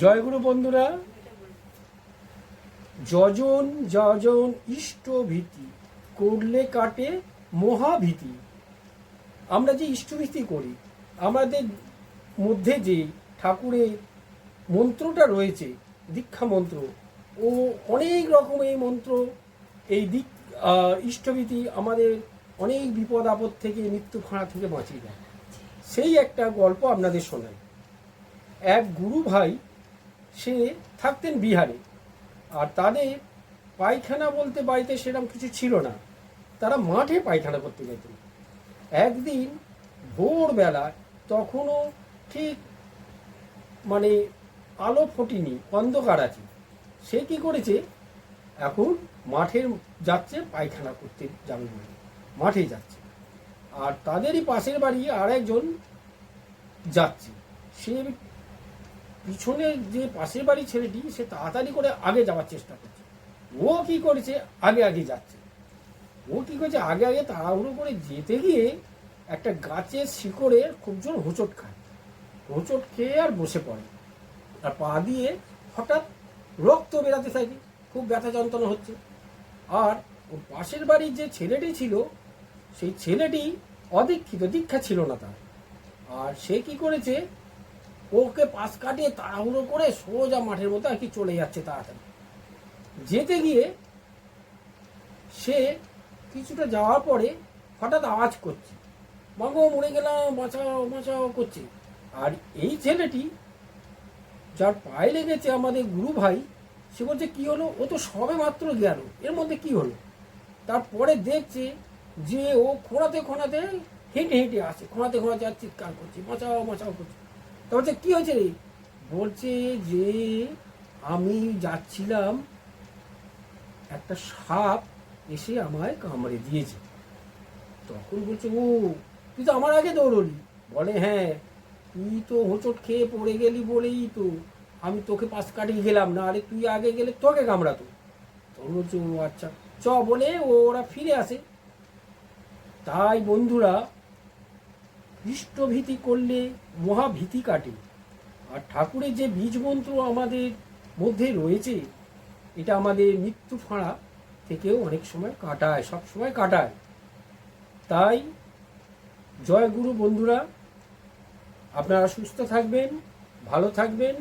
জয়গুরু বন্ধুরা, যজন যজন ইষ্টভীতি করলে কাটে মহাভীতি। আমরা যে ইষ্টভীতি করি, আমাদের মধ্যে যে ঠাকুরের মন্ত্রটা রয়েছে, দীক্ষা মন্ত্র, ও অনেক রকম এই মন্ত্র, এই ইষ্টভীতি আমাদের অনেক বিপদ আপদ থেকে, মৃত্যু খাঁড়া থেকে বাঁচিয়ে দেয়। সেই একটা গল্প আপনাদের শোনাই। এক গুরু ভাই, সে থাকতেন বিহারে, আর তাদের পায়খানা বলতে বাড়িতে সেরকম কিছু ছিল না, তারা মাঠে পায়খানা করতে যেতেন। একদিন ভোরবেলা, তখনও ঠিক মানে আলো ফোটেনি, অন্ধকার আছে, সে কি করেছে, এখন মাঠে যাচ্ছে, পায়খানা করতে যাবে বলে মাঠে যাচ্ছে। আর তাদেরই পাশের বাড়ি আর একজন যাচ্ছে, সে পিছনে যে পাশের বাড়ির ছেলেটি, সে তাড়াতাড়ি করে আগে যাওয়ার চেষ্টা করছে। ও কি করেছে, আগে আগে যাচ্ছে। ও কি করেছে, আগে আগে তাড়াহুড়ো করে যেতে গিয়ে একটা গাছের শিকড়ে খুব জোর হোঁচট খায়। হোঁচট খেয়ে আর বসে পড়ে, আর পা দিয়ে হঠাৎ রক্ত বেরাতে থাকে, খুব ব্যথা যন্ত্রণা হচ্ছে। আর ওর পাশের বাড়ির যে ছেলেটি ছিল, সেই ছেলেটি অদীক্ষিত, দীক্ষা ছিল না তার। আর সে কি করেছে, ওকে পাশ কাটিয়ে তাড়াহুড়ো করে সোজা মাঠের মধ্যে আর কি চলে যাচ্ছে। তাড়াতাড়ি যেতে গিয়ে সে কিছুটা যাওয়ার পরে হঠাৎ আওয়াজ করছে, মাগো মরে গেলাম, বাঁচাও বাঁচাও করছে। আর এই ছেলেটি, যার পায়ে লেগেছে, আমাদের গুরু ভাই, সে বলছে কি হলো, ও তো সবে মাত্র গেল, এর মধ্যে কি হলো। তারপরে দেখছে যে ও খোঁড়াতে খোঁড়াতে হেঁটে হেঁটে আসে, খোঁড়াতে খোঁড়াতে আর চিৎকার করছে, বাঁচাও বাঁচাও করছে। তা বলছে কি হয়েছে রে, বলছে যে আমি যাচ্ছিলাম, একটা সাপ এসে আমায় কামড়ে দিয়েছে। তখন বলছে, ও তুই তো আমার আগে দৌড়লি। বলে হ্যাঁ, তুই তো হোঁচট খেয়ে পড়ে গেলি বলেই তো আমি তোকে পাশ কাটিয়ে গেলাম, না আরে তুই আগে গেলে তোকে কামড়াতো। তখন বলছে ও আচ্ছা, চ বলে ওরা ফিরে আসে। তাই বন্ধুরা, ইষ্টভীতি করলে মহাভীতি কাটে। আর ঠাকুরের যে বীজ মন্ত্র আমাদের মধ্যে রয়েছে, এটা আমাদের মৃত্যু ফাঁড়া থেকেও অনেক সময় কাটায়, সব সময় কাটায়। তাই জয় গুরু বন্ধুরা, আপনারা সুস্থ থাকবেন, ভালো থাকবেন।